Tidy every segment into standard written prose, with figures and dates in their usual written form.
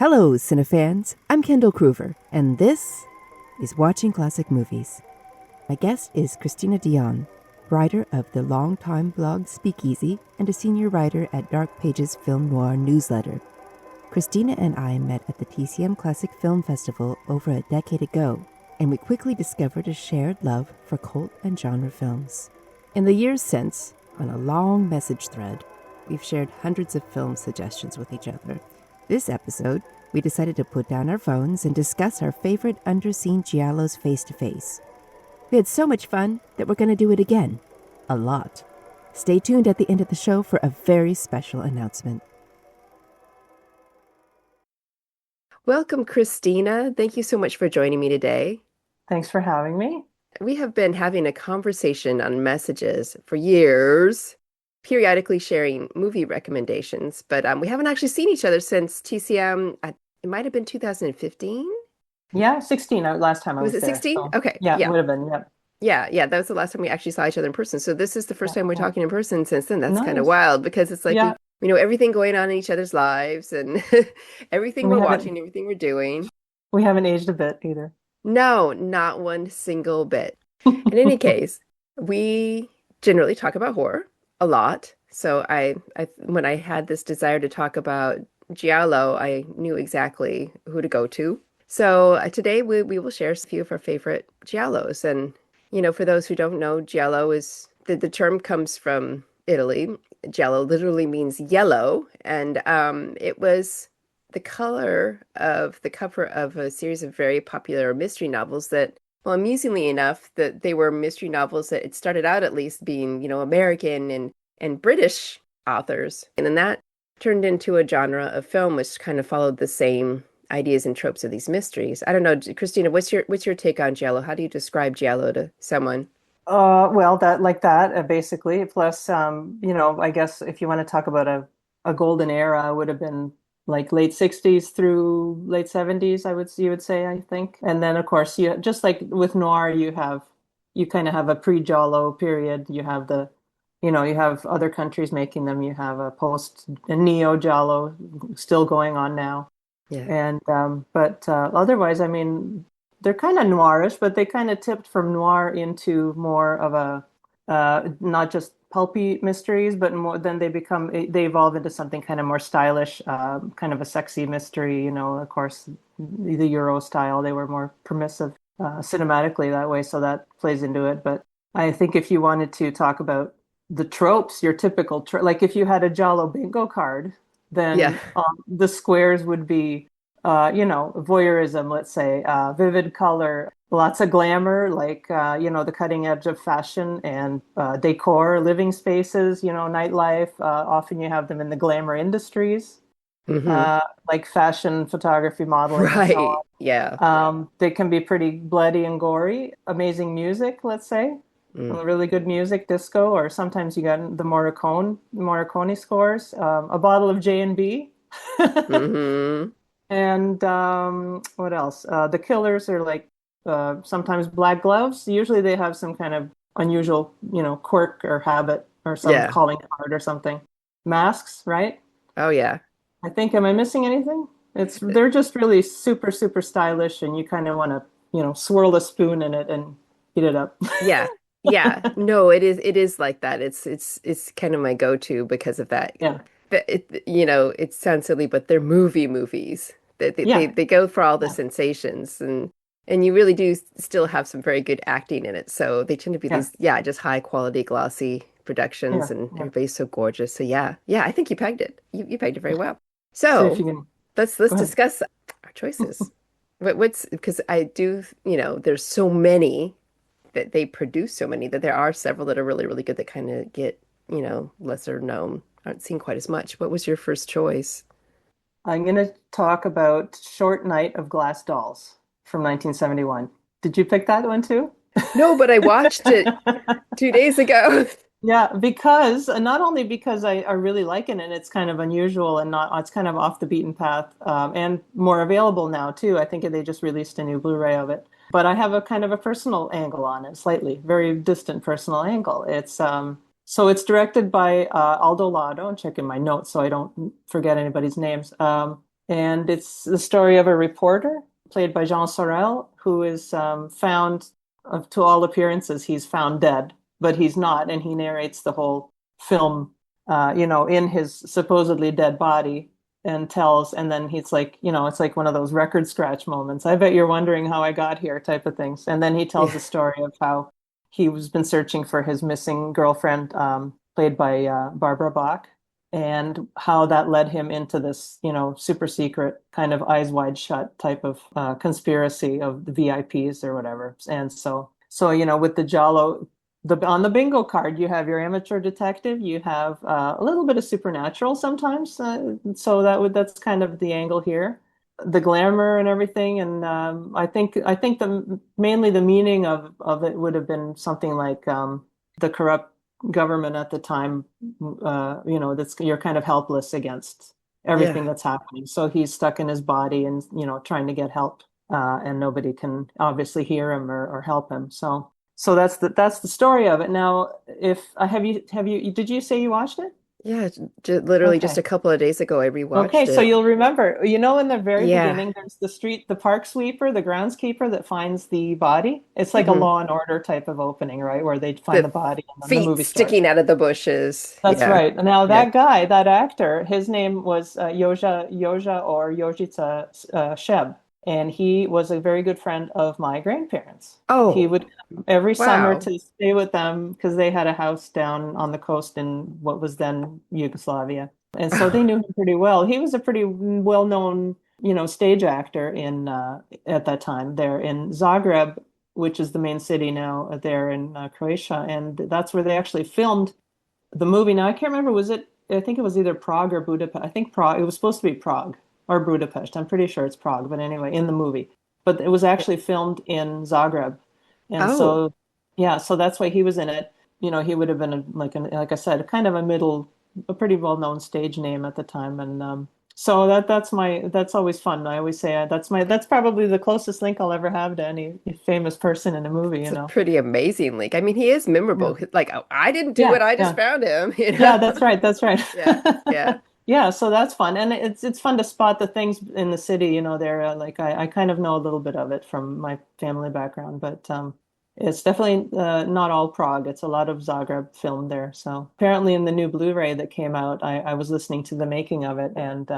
Hello, cinefans. I'm Kendall Groover, and this is Watching Classic Movies. My guest is Kristina Dijan, writer of the longtime blog Speakeasy and a senior writer at Dark Pages Film Noir newsletter. Kristina and I met at the TCM Classic Film Festival over a decade ago, and we quickly discovered a shared love for cult and genre films. In the years since, on a long message thread, we've shared hundreds of film suggestions with each other. This episode, we decided to put down our phones and discuss our favorite Underseen Giallos face-to-face. We had so much fun that we're going to do it again. A lot. Stay tuned at the end of the show for a very special announcement. Welcome, Kristina. Thank you so much for joining me today. Thanks for having me. We have been having a conversation on messages for years, periodically sharing movie recommendations, but we haven't actually seen each other since TCM. It might have been 2015. Yeah, 16 last time I was it there. 16? So, Okay. yeah, it would have been. Yeah. Yeah. That was the last time we actually saw each other in person. So this is the first time we're talking in person since then. That's kind of Nice. wild because it's like Yeah, we know everything going on in each other's lives and everything we we're haven't watching, everything we're doing. we haven't aged a bit either. No, not one single bit. In any case, we generally talk about horror a lot. So when I had this desire to talk about Giallo, I knew exactly who to go to. So today we will share a few of our favorite Giallos. And, for those who don't know, Giallo is, the term comes from Italy. Giallo literally means yellow. And it was the color of the cover of a series of very popular mystery novels that, well, amusingly enough, that they were mystery novels that it started out at least being, American and British authors. And then that turned into a genre of film which kind of followed the same ideas and tropes of these mysteries. I don't know, Kristina, what's your take on Giallo? How do you describe Giallo to someone? Well, that basically. Plus, I guess if you want to talk about a golden era, it would have been like late 60s through late 70s, you would say, I think. And then, of course, you just like with noir, you kind of have a pre-Giallo period. You have other countries making them. You have a neo-Giallo still going on now. Yeah. And but otherwise, I mean, they're kind of noirish, but they kind of tipped from noir into more of a not just pulpy mysteries, but more then they evolve into something kind of more stylish, kind of a sexy mystery. Of course, the Euro style. They were more permissive cinematically that way, so that plays into it. But I think if you wanted to talk about the tropes, your typical like if you had a Giallo bingo card, Yeah. then the squares would be, voyeurism, let's say, vivid color, lots of glamour, like, the cutting edge of fashion and decor, living spaces, nightlife. Often you have them in the glamour industries, Mm-hmm. like fashion, photography, modeling, and so Right. on. Yeah. They can be pretty bloody and gory. Amazing music, let's say. Mm. Really good music, disco, or sometimes you got the Morricone scores. A bottle of J&B. Mm-hmm. And what else? The killers are like sometimes black gloves. Usually they have some kind of unusual, quirk or habit or some Yeah. calling card or something. Masks, right? Oh, yeah. Am I missing anything? They're just really super, super stylish, and you kind of want to, swirl a spoon in it and eat it up. Yeah. Yeah. No, it is like that. It's kind of my go-to because of that. Yeah, But it sounds silly, but they're movies. yeah, They go for all the yeah, sensations and you really do still have some very good acting in it. So they tend to be yeah, these, yeah, just high quality, glossy productions yeah, and yeah. everybody's so gorgeous. So yeah, yeah, I think you pegged it. You pegged it very well. See if So you can let's go ahead. discuss our choices. What's because I do, there's so many that they produce so many that there are several that are really, really good that kind of get, lesser known, aren't seen quite as much. What was your first choice? I'm going to talk about Short Night of Glass Dolls from 1971. Did you pick that one too? No, but I watched it 2 days ago. Yeah, because not only because I really like it and it's kind of unusual and not it's kind of off the beaten path, and more available now too. I think they just released a new Blu-ray of it. But I have a kind of a personal angle on it, slightly, very distant personal angle. It's directed by Aldo Lado. I'm checking my notes so I don't forget anybody's names. And it's the story of a reporter played by Jean Sorel who is found, to all appearances, he's found dead, but he's not, and he narrates the whole film, in his supposedly dead body, and then he's like, it's like one of those record scratch moments. I bet you're wondering how I got here, type of things. And then he tells Yeah. the story of how he was been searching for his missing girlfriend, played by Barbara Bach, and how that led him into this, super secret kind of eyes wide shut type of conspiracy of the VIPs or whatever. And so with the Giallo, on the bingo card, you have your amateur detective, you have a little bit of supernatural sometimes. So that's kind of the angle here, the glamour and everything. And I think mainly the meaning of it would have been something like the corrupt government at the time, that's, you're kind of helpless against Yeah. everything that's happening. So he's stuck in his body and, trying to get help, and nobody can obviously hear him or help him. So that's the story of it. Now, if have you did you say you watched it? Yeah. Literally just Okay. a couple of days ago, I Okay, rewatched so it. you'll remember, in the very Yeah. beginning, there's the park sweeper, the groundskeeper that finds the body. It's like a Hmm. Law and Order type of opening, right? Where they find The the body and then the feet movie starts. sticking out of the bushes. That's Yeah. right. Now Yeah. that guy, that actor, his name was Yoja or Yojica Sheb, and he was a very good friend of my grandparents. He Oh, would come every summer wow. to stay with them because they had a house down on the coast in what was then Yugoslavia, and so they knew him pretty well. He was a pretty well-known, stage actor in at that time there in Zagreb, which is the main city now there in Croatia, and that's where they actually filmed the movie. Now I can't remember, was it, I think it was either Prague or Budapest. I think Prague, it was supposed to be Prague or Budapest. I'm pretty sure it's Prague, but anyway, in the movie. But it was actually filmed in Zagreb. And Oh, so yeah, so that's why he was in it. He would have been like I said, kind of a pretty well-known stage name at the time. And so that's always fun. I always say that's probably the closest link I'll ever have to any famous person in a movie, it's a pretty amazing link. I mean, he is Yeah. memorable. Like, oh, I didn't do it. Yeah, I just yeah. found him, you know? Yeah, that's right. That's right. Yeah. Yeah. Yeah, so that's fun, and it's fun to spot the things in the city. There, like I kind of know a little bit of it from my family background, but it's definitely not all Prague. It's a lot of Zagreb filmed there. So apparently, in the new Blu-ray that came out, I was listening to the making of it, and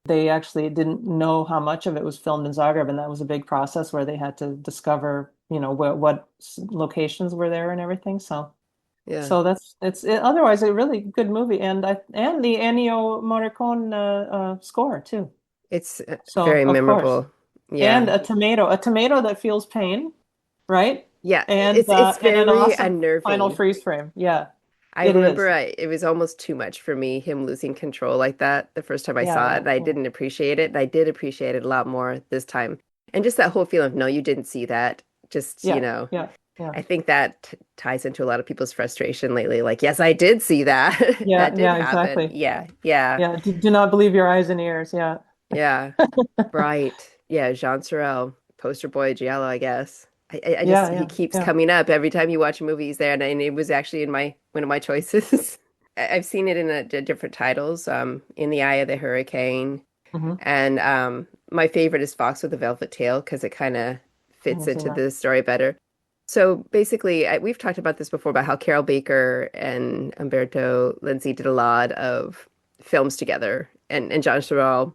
they actually didn't know how much of it was filmed in Zagreb, and that was a big process where they had to discover, what locations were there and everything. So. Yeah. So otherwise a really good movie, and the Ennio Morricone score too. It's So very of course, memorable. and Yeah. a tomato that feels pain, right? Yeah. And It's and an very awesome final unnerving. freeze frame. Yeah, I it remember is. it was almost too much for me, him losing control like that the first time I Yeah, saw it. yeah, And I yeah, didn't appreciate it. And I did appreciate it a lot more this time. And just that whole feeling of, no, you didn't see that. Just, yeah, yeah, yeah, I think that ties into a lot of people's frustration lately. Like, yes, I did see that. yeah, That did yeah. happen. Exactly. Yeah. Yeah. Yeah. Do not believe your eyes and ears. Yeah, Yeah. Right. Yeah. Jean Sorel, poster boy Giallo, I guess. I just, yeah, he yeah, keeps yeah. coming up every time you watch a movie, he's there. And it was actually in one of my choices. I've seen it in different titles, In the Eye of the Hurricane. Hmm. And my favorite is Fox with a Velvet Tail because it kind of I fits haven't seen into that. the story better. So basically, we've talked about this before about how Carol Baker and Umberto Lenzi did a lot of films together, and John Turturro,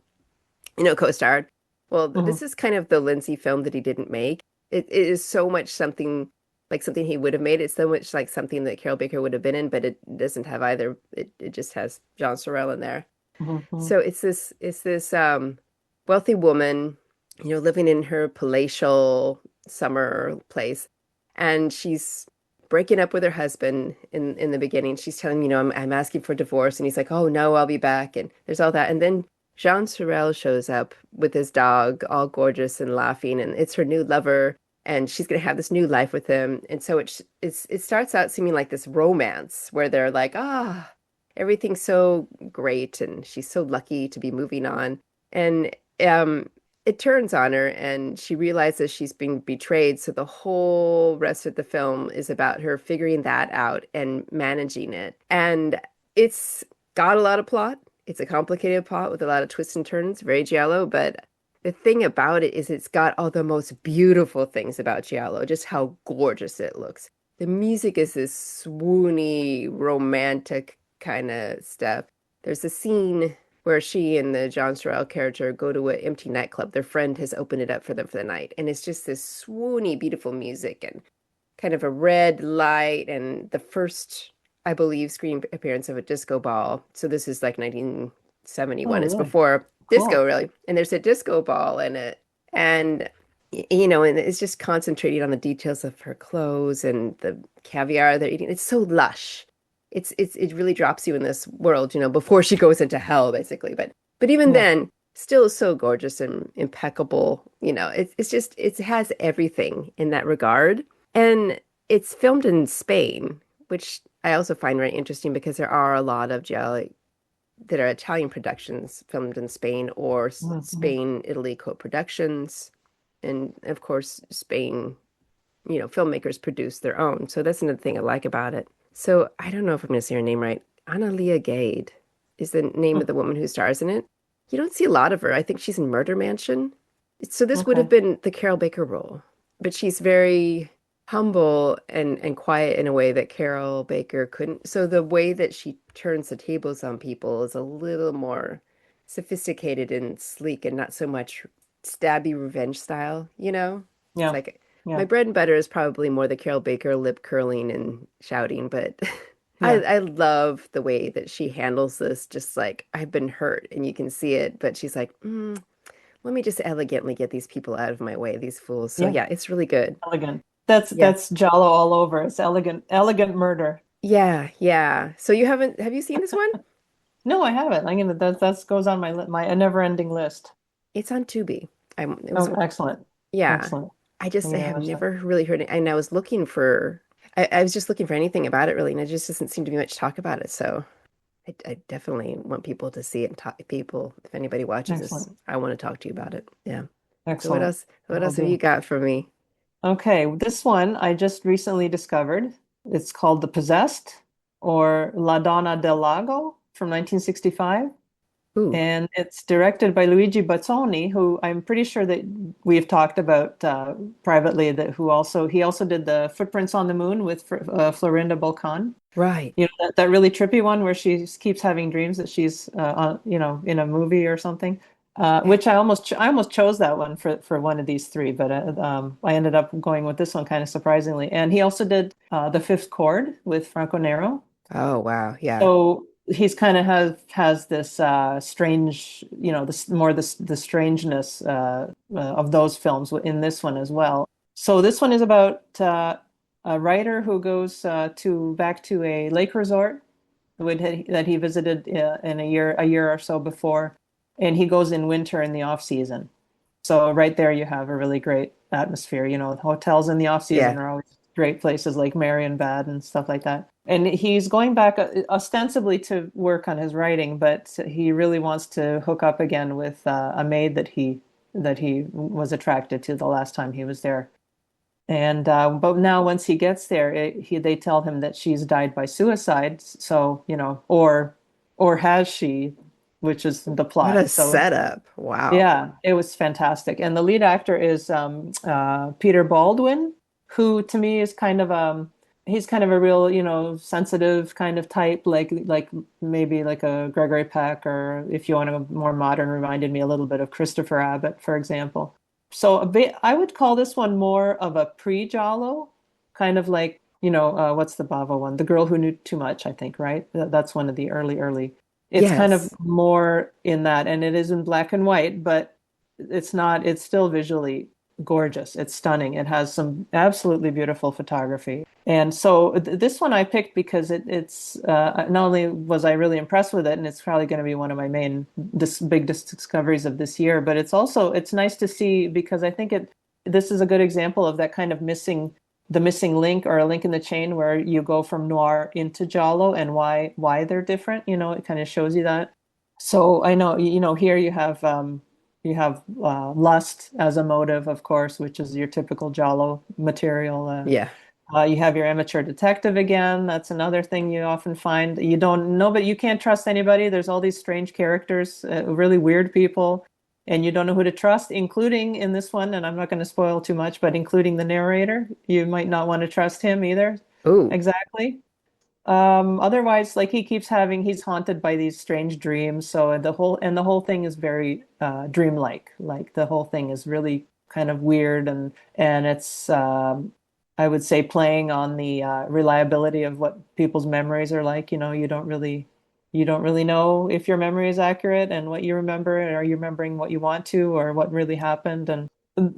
co-starred. Well, Hmm. this is kind of the Lindsay film that he didn't make. It is so much something like something he would have made. It's so much like something that Carol Baker would have been in, but it doesn't have either. It just has John Sorrell in there. Hmm. So it's this wealthy woman, living in her palatial summer place, and she's breaking up with her husband in the beginning. She's telling him, I'm asking for divorce, and he's like, oh no, I'll be back, and there's all that, and then Jean Sorel shows up with his dog, all gorgeous and laughing, and it's her new lover. And she's gonna have this new life with him, and so it starts out seeming like this romance where they're like, everything's so great and she's so lucky to be moving on. And um, it turns on her and she realizes she's being betrayed. So the whole rest of the film is about her figuring that out and managing it. And it's got a lot of plot. It's a complicated plot with a lot of twists and turns, very Giallo, but the thing about it is it's got all the most beautiful things about Giallo, just how gorgeous it looks. The music is this swoony, romantic kind of stuff. There's a scene where she and the John Sorrell character go to an empty nightclub. Their friend has opened it up for them for the night, and it's just this swoony, beautiful music and kind of a red light and the first, I believe, screen appearance of a disco ball. So this is like Oh, 1971. It's really? before disco, Cool. really. And there's a disco ball in it. And you know, and it's just concentrating on the details of her clothes and the caviar they're eating. It's so lush. It really drops you in this world, you know, before she goes into hell, basically. But even Yeah. then, still so gorgeous and impeccable. You know, it's just it has everything in that regard. And it's filmed in Spain, which I also find very interesting because there are a lot of gialli that are Italian productions filmed in Spain or Mhm. Spain, Italy co-productions. And of course, Spain, you know, filmmakers produce their own. So that's another thing I like about it. So I don't know if I'm going to say her name right. Analia Gade is the name of the woman who stars in it. You don't see a lot of her. I think she's in Murder Mansion. So this would have Okay. been the Carol Baker role, but she's very humble and quiet in a way that Carol Baker couldn't. So the way that she turns the tables on people is a little more sophisticated and sleek and not so much stabby revenge style, you know? It's Yeah. like my Yeah. bread and butter is probably more the Carol Baker lip curling and shouting, but Yeah. I love the way that she handles this, just like I've been hurt and you can see it, but she's like, let me just elegantly get these people out of my way, these fools. So Yeah. yeah, it's really good. Elegant. That's Yeah. that's Giallo all over. It's elegant, elegant murder. Yeah, yeah. So you haven't, have you seen this one? No, I haven't. I'm gonna that goes on my a never-ending list. It's on Tubi. It was, Oh, excellent. yeah. Excellent. I I'm gonna have watch that. never really heard it. And I was looking for, I was just looking for anything about it really, and it just doesn't seem to be much talk about it. So I definitely want people to see it and talk people. If anybody watches this, Excellent. I want to talk to you about it. Yeah. So what Excellent. else? What Will else have you do. got for me? Okay, this one I just recently discovered. It's called The Possessed or La Donna del Lago from 1965. Ooh, And it's directed by Luigi Bazzoni, who I'm pretty sure that we've talked about privately. That who also he also did the Footprints on the Moon with Florinda Balkan. right. You know that really trippy one where she keeps having dreams that she's in a movie or something. Yeah. Which I almost chose that one for one of these three, but I ended up going with this one kind of surprisingly. And he also did The Fifth Chord with Franco Nero. Oh, wow. Yeah. So he's kind of has this strange, this more the strangeness of those films in this one as well. So this one is about a writer who goes to back to a lake resort that he visited in a year or so before, and he goes in winter in the off season. So right there you have a really great atmosphere. You know, hotels in the off season Yeah. are always great places like Marienbad and stuff like that. And he's going back ostensibly to work on his writing, but he really wants to hook up again with a maid that he was attracted to the last time he was there. And but now once he gets there, they tell him that she's died by suicide. So, or has she, which is the What a plot. So setup. Wow. yeah, it was fantastic. And the lead actor is Peter Baldwin, who to me is he's kind of a real, sensitive kind of type, like maybe like a Gregory Peck, or if you want to go more modern, reminded me a little bit of Christopher Abbott, for example. So I would call this one more of a pre-Giallo, kind of like, what's the Bava one? The Girl Who Knew Too Much, I think, right? That's one of the early. It's kind of Yes. more in that, and it is in black and white, but it's still visually gorgeous. It's stunning. It has some absolutely beautiful photography. And so this one I picked because it's not only was I really impressed with it, and it's probably going to be one of my main big discoveries of this year, but it's nice to see because I think this is a good example of that kind of the missing link or a link in the chain where you go from noir into giallo and why they're different. It kind of shows you that. So I know, here you have lust as a motive, of course, which is your typical giallo material. Yeah. You have your amateur detective again. That's another thing you often find. You don't know, but you can't trust anybody. There's all these strange characters, really weird people, and you don't know who to trust, including in this one. And I'm not going to spoil too much, but including the narrator, you might not want to trust him either. Ooh, Exactly. Otherwise, like he's haunted by these strange dreams. So the whole thing is very dreamlike. Like the whole thing is really kind of weird and it's I would say playing on the reliability of what people's memories are like. You don't really know if your memory is accurate and what you remember, and are you remembering what you want to or what really happened. And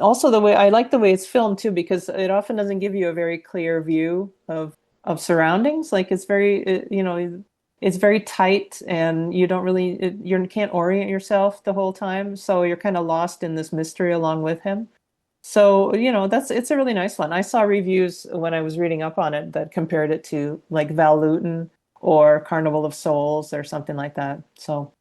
also the way I like the way it's filmed too, because it often doesn't give you a very clear view of surroundings. Like it's it's very tight, and you don't really you can't orient yourself the whole time, so you're kind of lost in this mystery along with him. So, that's it's a really nice one. I saw reviews when I was reading up on it that compared it to like Val Lewton or Carnival of Souls or something like that. So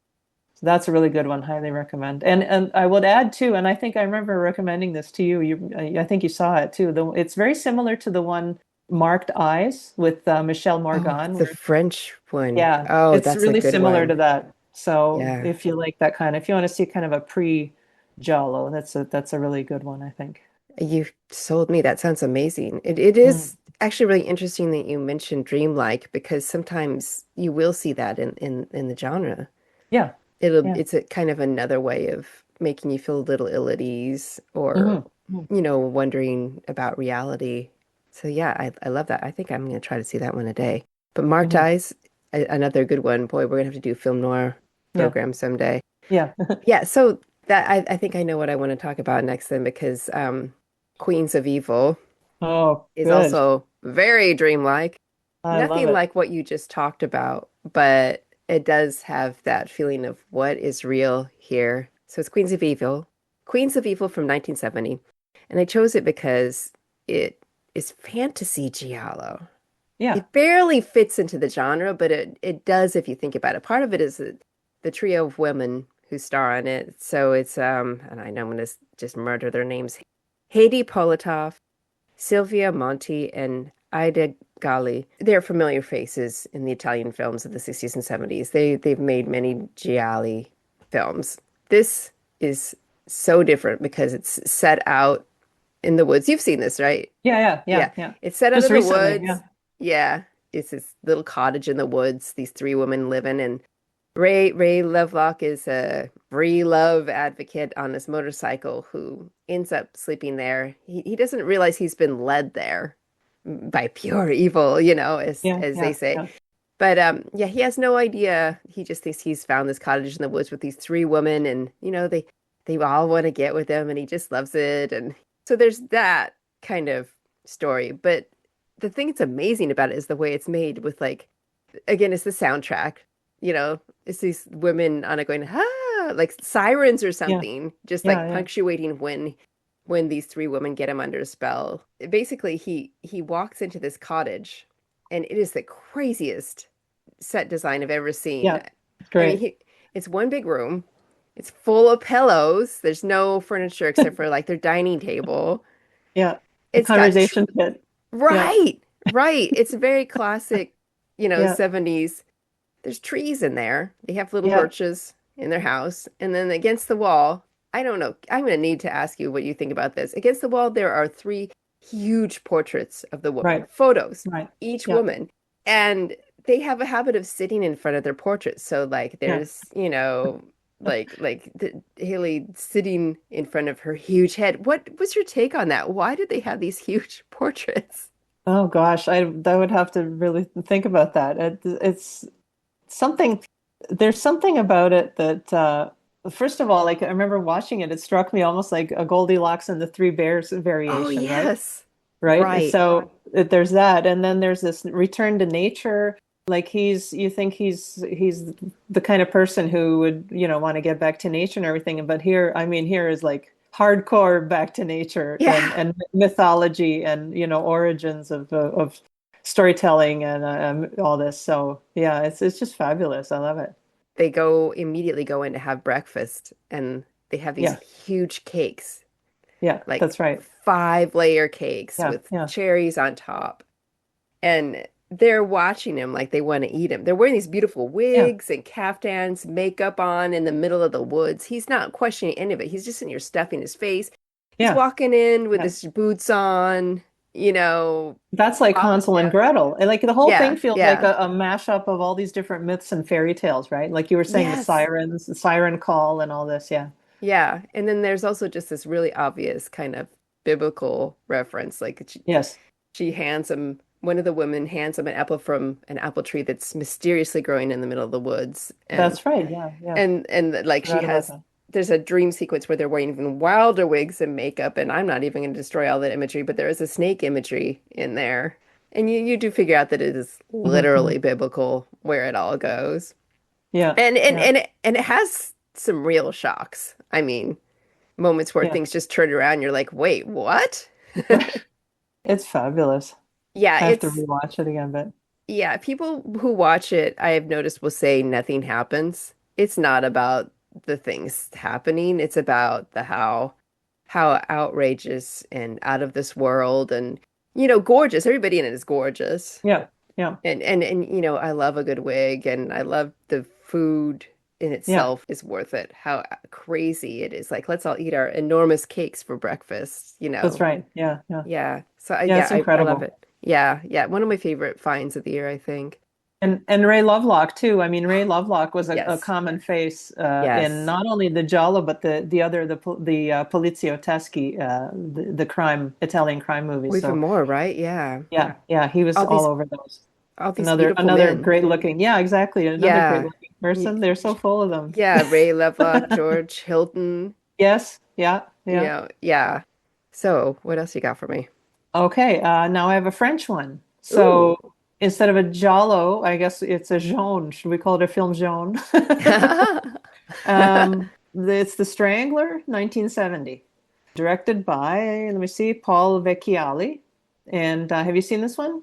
that's a really good one. Highly recommend. And I would add too, and I think I remember recommending this to you. I think you saw it too. It's very similar to the one Marked Eyes with Michel oh, Morgan. the French one. Yeah, Oh, it's that's a really good similar to one. that. So Yeah. if you like that if you want to see kind of a pre-Giallo, that's a really good one, I think. You sold me. That sounds amazing. It Mm. is actually really interesting that you mentioned dreamlike because sometimes you will see that in the genre. Yeah, yeah. It's a kind of another way of making you feel a little ill at ease or, Hmm. wondering about reality. So yeah, I love that. I think I'm gonna try to see that one a day. But Marked Hmm. Eyes, another good one. Boy, we're gonna have to do film noir Yeah, program someday. yeah. Yeah, so that I think I know what I want to talk about next then because Queens of Evil Oh, is good. also very dreamlike. I love Nothing it. like what you just talked about, but it does have that feeling of what is real here. So it's Queens of Evil from 1970. And I chose it because it is fantasy giallo. Yeah, It barely fits into the genre, but it does if you think about it. Part of it is the trio of women who star in it. So it's and I know I'm gonna just murder their names. Haiti Politoff, Silvia Monti, and Ida Galli. They're familiar faces in the Italian films of the 60s and 70s. They've made many gialli films. This is so different because it's set out in the woods. You've seen this, right? yeah, yeah, Yeah. yeah, yeah. It's set out Just in the recently, yeah. woods. Yeah. It's this little cottage in the woods, these three women live in, and Ray Lovelock is a free love advocate on this motorcycle who ends up sleeping there. He doesn't realize he's been led there by pure evil, Yeah, as they yeah, say. yeah. But yeah, he has no idea. He just thinks he's found this cottage in the woods with these three women, and they all want to get with him, and he just loves it. And so there's that kind of story. But the thing that's amazing about it is the way it's made with like again, it's the soundtrack. It's these women on it going, like sirens or Yeah, something, just yeah, like yeah. punctuating when these three women get him under a spell. Basically, he walks into this cottage, and it is the craziest set design I've ever seen. Yeah. I mean, Great. it's one big room. It's full of pillows. There's no furniture except for like their dining table. Yeah. A It's got tr conversation pit. Yeah, right, right. It's very classic, yeah, 70s. There's trees in there. They have little yeah. birches in their house. And then against the wall, I don't know. I'm going to need to ask you what you think about this. Against the wall, there are three huge portraits of the woman, Right, photos, right. each Yeah, woman. And they have a habit of sitting in front of their portraits. So like yeah. there's, Haley sitting in front of her huge head. What was your take on that? Why did they have these huge portraits? Oh gosh, I would have to really think about that. It's something, there's something about it that first of all, like I remember watching it, it struck me almost like a Goldilocks and the Three Bears Oh, variation, right? yes. Right? Right. So there's that, and then there's this return to nature. Like you think he's the kind of person who would, want to get back to nature and everything. But here, I mean, here is like hardcore back to nature Yeah. and mythology and, origins of storytelling and all this. So yeah, it's just fabulous. I love it. Immediately go in to have breakfast and they have these Yeah, huge cakes. Yeah, like that's right. 5-layer cakes Yeah, with yeah, cherries on top. And they're watching him like they want to eat him. They're wearing these beautiful yeah, wigs and caftans, makeup on in the middle of the woods. He's not questioning any of it. He's just in here stuffing his face. He's yeah, walking in with yeah. his boots on, you know, That's like popping Hansel and down. Gretel. And like the whole thing Yeah, feels like yeah. a mashup of all these different myths and fairy tales, right? Like you were saying, the Yes. sirens, the siren call, and all this. Yeah. Yeah. And then there's also just this really obvious kind of biblical reference. Like Yes, she hands him, one of the women hands him an apple from an apple tree that's mysteriously growing in the middle of the woods. that's right. Yeah, yeah. And like she Forgot about has, that. there's a dream sequence where they're wearing even wilder wigs and makeup, and I'm not even going to destroy all that imagery, but there is a snake imagery in there. And you do figure out that it is Hmm, hmm. literally biblical where it all goes. Yeah, yeah, And it has some real shocks. I mean, moments where yeah. things just turn around, you're like, wait, what? It's fabulous. Yeah, I have to it's rewatch it again, but yeah, people who watch it, I have noticed, will say nothing happens. It's not about the things happening. It's about the how outrageous and out of this world and gorgeous. Everybody in it is gorgeous. yeah, yeah, And I love a good wig and I love the food in yeah. itself is worth it. How crazy it is. Like, let's all eat our enormous cakes for breakfast. That's right. Yeah, yeah. Yeah. So Yeah, it's I love incredible. it. Yeah, yeah. One of my favorite finds of the year, I think. And Ray Lovelock too. I mean, Ray Lovelock was a Yes. common face in Yes. not only the Giallo but the other the Polizioteschi, the crime Italian crime movies. Well, even So more, right? Yeah. yeah, yeah, he was All all these over those. all these beautiful Another men. great looking. Yeah, exactly. Another great Yeah. looking Y- person. They're so full of them. Yeah, Ray Lovelock, George Hilton. Yes. Yeah. Yeah. Yeah. So, what else you got for me? Okay. Now I have a French one. Ooh. So instead of a Giallo, I guess it's a jaune. Should we call it a film jaune? It's The Strangler, 1970, directed by, let me see, Paul Vecchiali. And have you seen this one?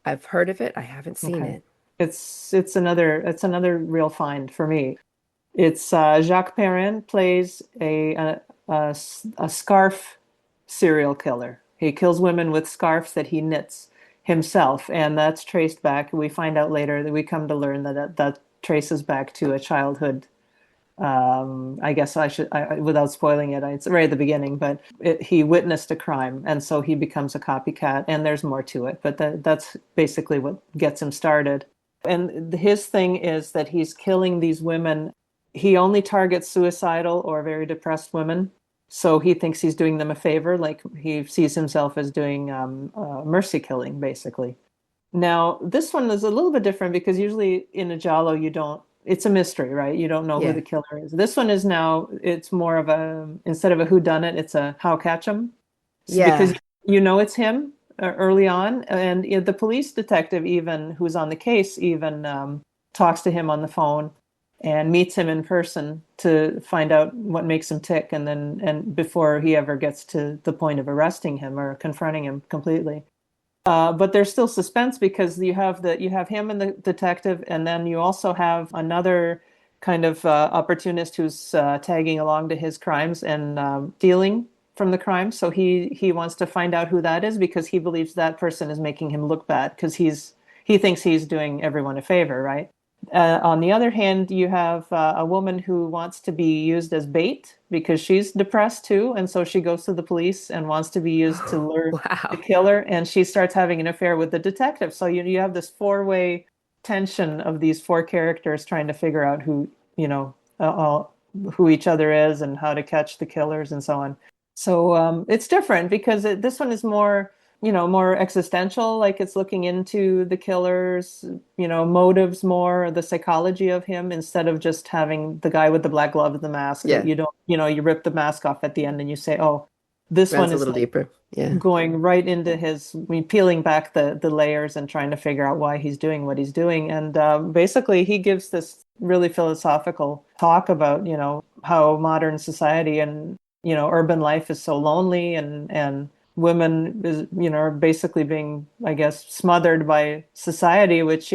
I've heard of it. I haven't seen Okay. it. It's another real find for me. It's Jacques Perrin plays a scarf serial killer. He kills women with scarves that he knits himself, and that's traced back. We find out later that we come to learn that traces back to a childhood. I guess without spoiling it, it's right at the beginning, but he witnessed a crime, and so he becomes a copycat, and there's more to it, but that's basically what gets him started. And his thing is that he's killing these women. He only targets suicidal or very depressed women. So he thinks he's doing them a favor, like he sees himself as doing mercy killing, basically. Now, this one is a little bit different because usually in a Giallo, you don't, it's a mystery, right? You don't know who Yeah. the killer is. This one is now, it's more of a, instead of a who done it, it's a how catch 'em. So because Yeah. you know it's him early on. And the police detective, even who's on the case, even talks to him on the phone and meets him in person to find out what makes him tick. And then, and before he ever gets to the point of arresting him or confronting him completely. But there's still suspense because you have him and the detective, and then you also have another kind of opportunist who's tagging along to his crimes and stealing from the crime. So he wants to find out who that is because he believes that person is making him look bad because he thinks he's doing everyone a favor, right? On the other hand, you have a woman who wants to be used as bait because she's depressed too, and so she goes to the police and wants to be used to lure the Wow. killer, and she starts having an affair with the detective. So you have this four-way tension of these four characters trying to figure out who each other is and how to catch the killers and so on. So it's different because this one is more, more existential, like it's looking into the killer's, motives more, the psychology of him, instead of just having the guy with the black glove and the mask that Yeah. you don't, you rip the mask off at the end and you say, oh, this one Runs a is little like deeper. Yeah. going right into peeling back the layers and trying to figure out why he's doing what he's doing. And basically, he gives this really philosophical talk about, how modern society and, urban life is so lonely and women is, are basically being, I guess, smothered by society, which,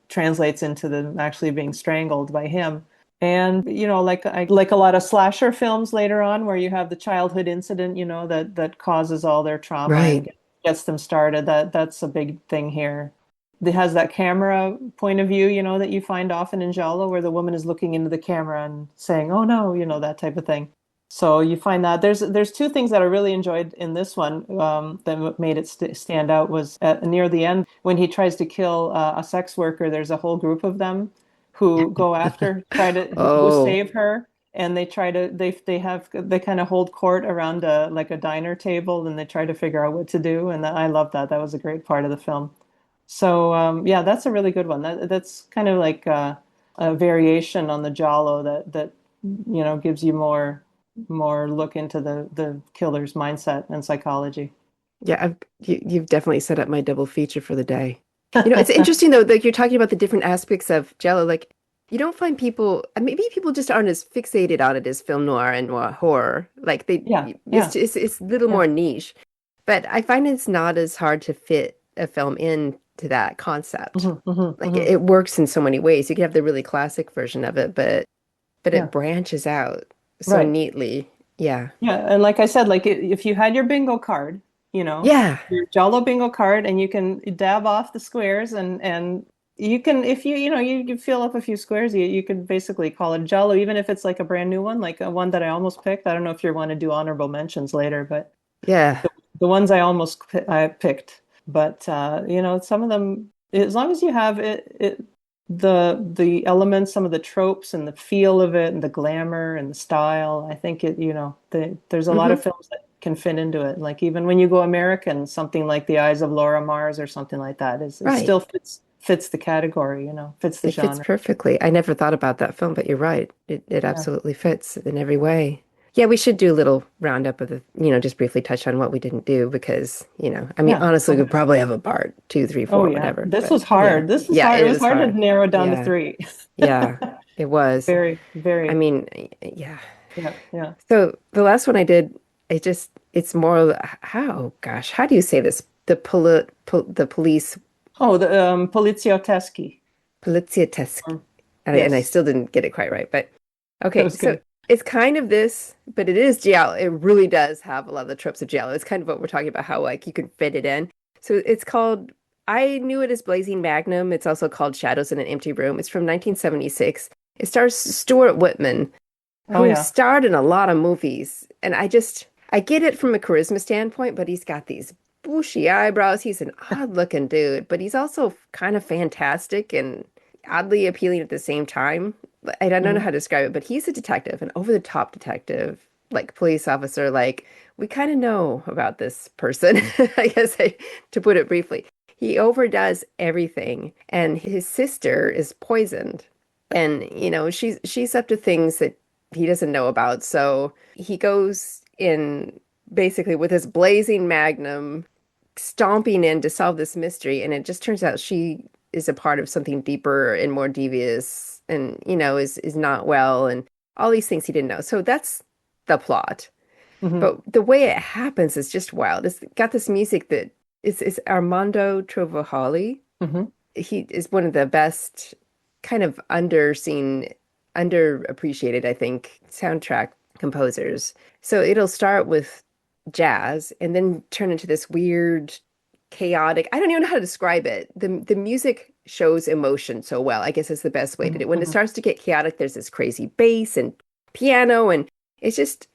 translates into them actually being strangled by him. And like a lot of slasher films later on, where you have the childhood incident, that causes all their trauma and Right. gets them started. That's a big thing here. It has that camera point of view, that you find often in Giallo, where the woman is looking into the camera and saying, "Oh no," that type of thing. So you find that there's two things that I really enjoyed in this one, that made it stand out was near the end when he tries to kill a sex worker. There's a whole group of them who go after, try to who Oh, save her, and they try to they kind of hold court around a diner table, and they try to figure out what to do. And I love that. That was a great part of the film. So yeah, that's a really good one. That's kind of like a variation on the Giallo that gives you more look into the killer's mindset and psychology. yeah. You've definitely set up my double feature for the day. It's interesting though, like you're talking about the different aspects of Jello. Like, you don't find people, maybe people just aren't as fixated on it as film noir and noir horror. Like Yeah, yeah, it's a little yeah. more niche. But I find it's not as hard to fit a film into that concept. Hmm, hmm, Like hmm. it works in so many ways. You can have the really classic version of it, but Yeah, it branches out so right. neatly. Yeah. Yeah, and like I said, like if you had your bingo card, Yeah. your Jollo bingo card, and you can dab off the squares, and you can, if you fill up a few squares, you could basically call it Jollo, even if it's like a brand new one, like a one that I almost picked. I don't know if you want to do honorable mentions later, but Yeah. the ones I picked. But some of them, as long as you have the elements, some of the tropes and the feel of it and the glamour and the style, I think there's a lot of Hmm. films that can fit into it. Like even when you go American, something like The Eyes of Laura Mars or something like that is it Right. still fits the category, fits the It fits genre. perfectly. I never thought about that film, but you're right. It Yeah. absolutely fits in every way. Yeah, we should do a little roundup of just briefly touch on what we didn't do because, I mean, Yeah. honestly, we Okay. probably have a part two, three, Oh four, yeah. whatever. This But was yeah, hard. This was yeah, hard. It it was was hard to hard. narrow down to Yeah, three. yeah, it was. Very, I very. mean, yeah. Yeah, yeah. So the last one I did, it's more, gosh, how do you say this? The police, Oh, the Polizioteschi. Polizia and I Yes, still didn't get it quite right, but that okay, was so good. it's kind of this, but it is giallo. It really does have a lot of the tropes of giallo. It's kind of what we're talking about, how like you can fit it in. So it's called, I knew it as Blazing Magnum. It's also called Shadows in an Empty Room. It's from 1976. It stars Stuart Whitman, Oh who yeah. starred in a lot of movies. And I get it from a charisma standpoint, but he's got these bushy eyebrows. He's an odd looking dude, but he's also kind of fantastic and oddly appealing at the same time. I don't know Hmm. how to describe it, but he's a detective, an over the top detective, like police officer. Like, we kind of know about this person, to put it briefly. He overdoes everything, and his sister is poisoned. And, she's up to things that he doesn't know about. So he goes in basically with his blazing magnum, stomping in to solve this mystery. And it just turns out she is a part of something deeper and more devious and, is not well and all these things he didn't know. So that's the plot. Hmm. But the way it happens is just wild. It's got this music that is Armando Trovajoli. Hmm. He is one of the best kind of underappreciated, I think, soundtrack composers. So it'll start with jazz and then turn into this weird, chaotic. I don't even know how to describe it. The music shows emotion so well, I guess is the best way to do it. When it Hmm. starts to get chaotic, there's this crazy bass and piano, and it's just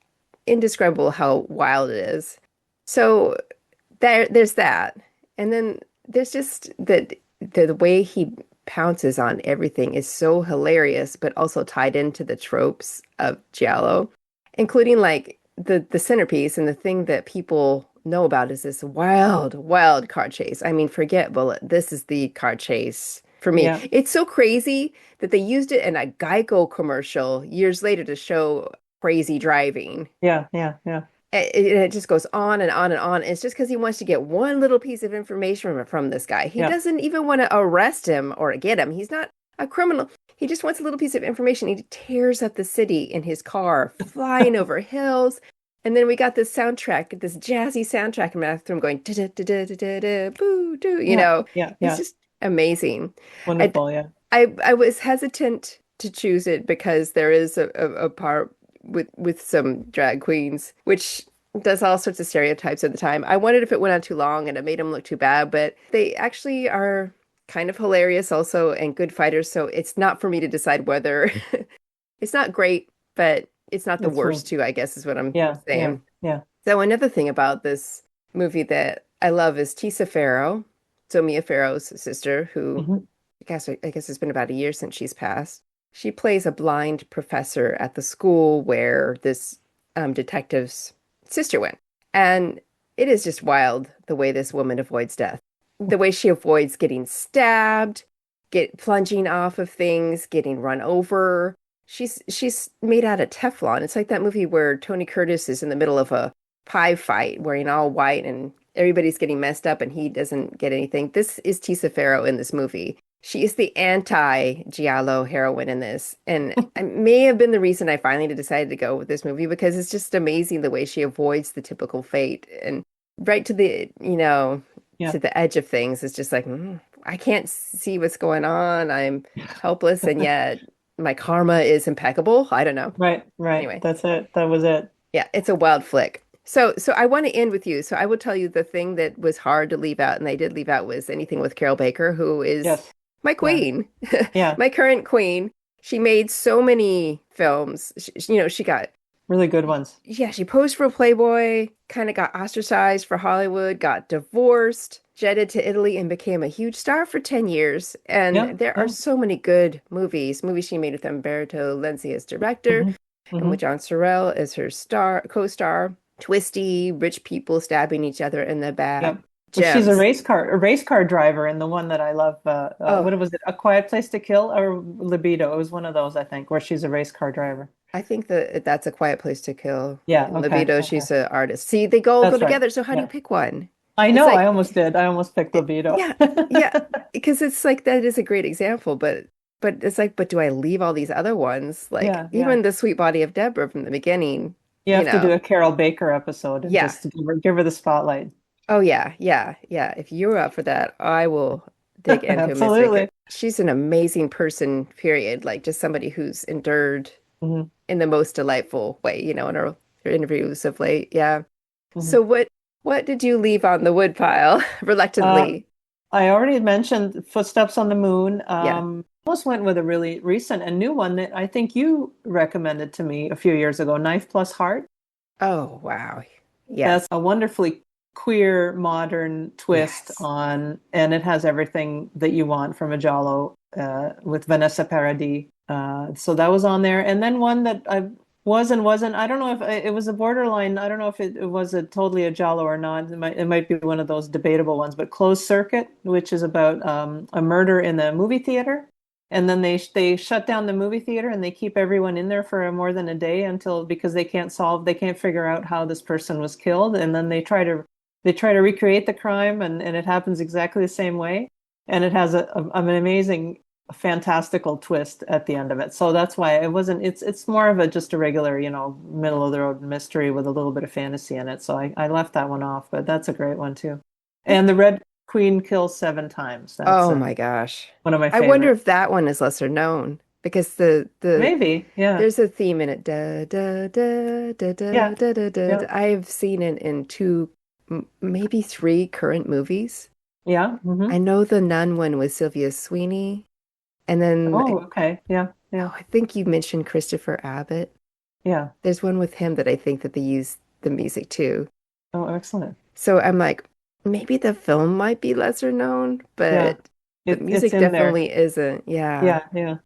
indescribable how wild it is. So there's that. And then there's just the way he pounces on everything is so hilarious, but also tied into the tropes of Giallo, including like the centerpiece and the thing that people know about is this wild, wild car chase. I mean, forget Bullet. This is the car chase for me. Yeah, It's so crazy that they used it in a Geico commercial years later to show crazy driving. yeah, yeah, yeah, It just goes on and on and on. It's just because he wants to get one little piece of information from this guy. He yeah, doesn't even want to arrest him or get him. He's not a criminal. He just wants a little piece of information. He tears up the city in his car, flying over hills. And then we got this soundtrack, this jazzy soundtrack in my bathroom going da da da da da da boo doo. yeah, yeah, It's yeah. just amazing. I Wonderful. Yeah. I was hesitant. to choose it because there is a part with some drag queens, which does all sorts of stereotypes at the time. I wondered if it went on too long and it made them look too bad, but they actually are kind of hilarious also and good fighters. So it's not for me to decide whether it's not great, but it's not the It's worst fun. too, I guess is what I'm Yeah, yeah, saying. yeah. So another thing about this movie that I love is Tisa Farrow, so Mia Farrow's sister, who Hmm. I guess it's been about a year since she's passed. She plays a blind professor at the school where this detective's sister went. And it is just wild the way this woman avoids death. The way she avoids getting stabbed, get plunging off of things, getting run over. She's made out of Teflon. It's like that movie where Tony Curtis is in the middle of a pie fight wearing all white and everybody's getting messed up and he doesn't get anything. This is Tisa Farrow in this movie. She is the anti-Giallo heroine in this. And it may have been the reason I finally decided to go with this movie because it's just amazing the way she avoids the typical fate and right to the, Yeah. to the edge of things. It's just like, I can't see what's going on. I'm helpless and yet my karma is impeccable. I don't know. Right, right. Anyway, That's it. That was it. yeah, it's a wild flick. So I want to end with you. So I will tell you the thing that was hard to leave out, and I did leave out was anything with Carol Baker, who is Yes. my Yeah. queen, Yeah. my current queen. She made so many films. She got Really good ones. yeah, she posed for Playboy, kind of got ostracized for Hollywood, got divorced, jetted to Italy, and became a huge star for 10 years. And Yeah. there are Yeah. so many good movies she made with Umberto Lenzi as director, Hmm. and Hmm. with John Sorrell as her co-star. Twisty, rich people stabbing each other in the back. Yep. Well, she's Gems. a race car driver, and the one that I love, Oh, what was it? A Quiet Place to Kill or Libido? It was one of those, I think, where she's a race car driver. I think that that's A Quiet Place to Kill. Yeah. In Okay. Libido, Okay. she's an artist. See, they all go That's right. together. So how do you Yeah. pick one? I It's know. I like, almost did. I almost picked Libido. yeah, yeah, because it's like that is a great example, but it's like, but do I leave all these other ones? Like Yeah. Yeah. even the Sweet Body of Deborah from the beginning, You you have to do know. a Carol Baker episode and Yeah. just give her the spotlight. Oh yeah, yeah, yeah. If you're up for that, I will dig into Miss Baker. Absolutely. She's an amazing person, period. Like just somebody who's endured Hmm. in the most delightful way, in her interviews of late. Yeah. Hmm. So what did you leave on the wood pile Uh, reluctantly? I already mentioned Footsteps on the Moon. Yeah. Almost went with a really recent and new one that I think you recommended to me a few years ago, Knife Plus Heart. Oh, wow. That's Yes. a wonderfully queer, modern twist Yes. on, and it has everything that you want from a Giallo with Vanessa Paradis. So that was on there. And then one that I was and wasn't, I don't know if it was a borderline. I don't know if it was a totally a Giallo or not. It might be one of those debatable ones, but Closed Circuit, which is about a murder in the movie theater. And then they shut down the movie theater and they keep everyone in there for more than a day until because they can't figure out how this person was killed. And then they try to recreate the crime and it happens exactly the same way. And it has an amazing, fantastical twist at the end of it. So that's why it's more of just a regular, middle of the road mystery with a little bit of fantasy in it. So I left that one off, but that's a great one too. And The Red Queen Kills Seven Times. That's Oh my gosh. one of my I wonder favorite. if that one is lesser known because the Maybe. Yeah. there's a theme in it. Da da da da da Yeah. da da da. Yeah. I've seen it in two, maybe three current movies. Yeah. I know the Nun one was Sylvia Sweeney, and then Oh, okay. Yeah. Yeah. I think you mentioned Christopher Abbott. Yeah. There's one with him that I think that they use the music too. Oh, excellent. So I'm like, maybe the film might be lesser known, Yeah. but the It's music in there. definitely isn't. Yeah. Yeah. Yeah.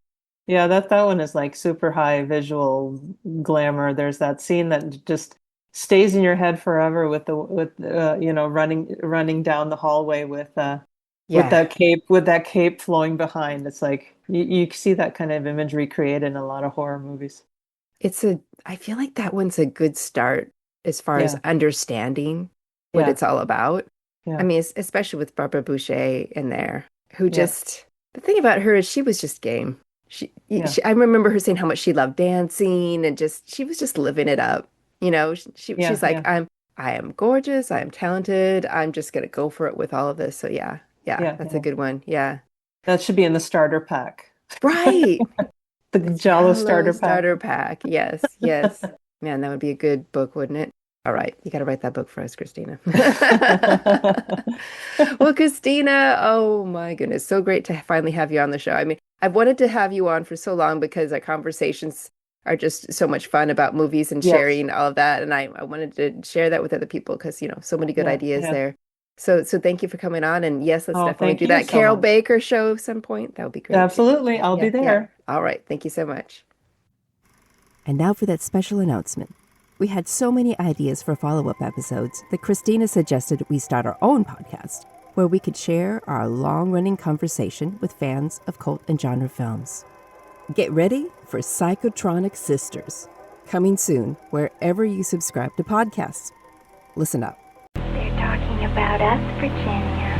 Yeah, that one is like super high visual glamour. There's that scene that just stays in your head forever with running down the hallway with Yeah. that cape flowing behind. It's like you see that kind of imagery created in a lot of horror movies. I feel like that one's a good start as far as Yeah. understanding what Yeah. it's all about. I Yeah. mean, especially with Barbara Boucher in there, who Yeah. just, the thing about her is she was just game. Yeah. I remember her saying how much she loved dancing and she was just living it up. Yeah. She's like, Yeah. I am gorgeous. I am talented. I'm just gonna go for it with all of this. So yeah, yeah, Yeah. that's a Yeah. good one. Yeah. That should be in the starter pack. Right. The The Giallo Giallo starter pack. starter pack. Yes, yes. Man, that would be a good book, wouldn't it? All right, you got to write that book for us, Christina. Well, Christina, oh my goodness, so great to finally have you on the show. I mean, I've wanted to have you on for so long because our conversations are just so much fun about movies and Yes. sharing all of that. And I wanted to share that with other people because, so many good Yeah. ideas Yeah. there. So thank you for coming on. And yes, let's Oh, definitely thank do you that so Carol much. Baker show some point. That would be great too. Absolutely. I'll be Yeah, yeah. there. All right. Thank you so much. And now for that special announcement. We had so many ideas for follow-up episodes that Christina suggested we start our own podcast where we could share our long-running conversation with fans of cult and genre films. Get ready for Psychotronic Sisters, coming soon wherever you subscribe to podcasts. Listen up. They're talking about us, Virginia.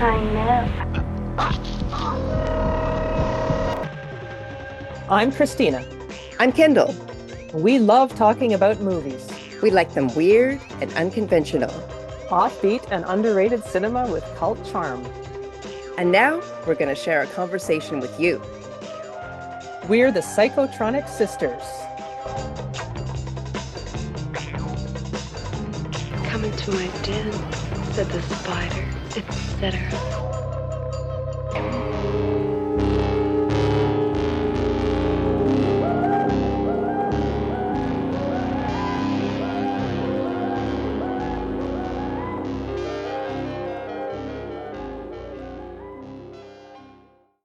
I know. I'm Christina. I'm Kendall. We love talking about movies. We like them weird and unconventional. Offbeat and underrated cinema with cult charm. And now we're going to share our conversation with you. We're the Psychotronic Sisters. Come into my den, said the spider, etc.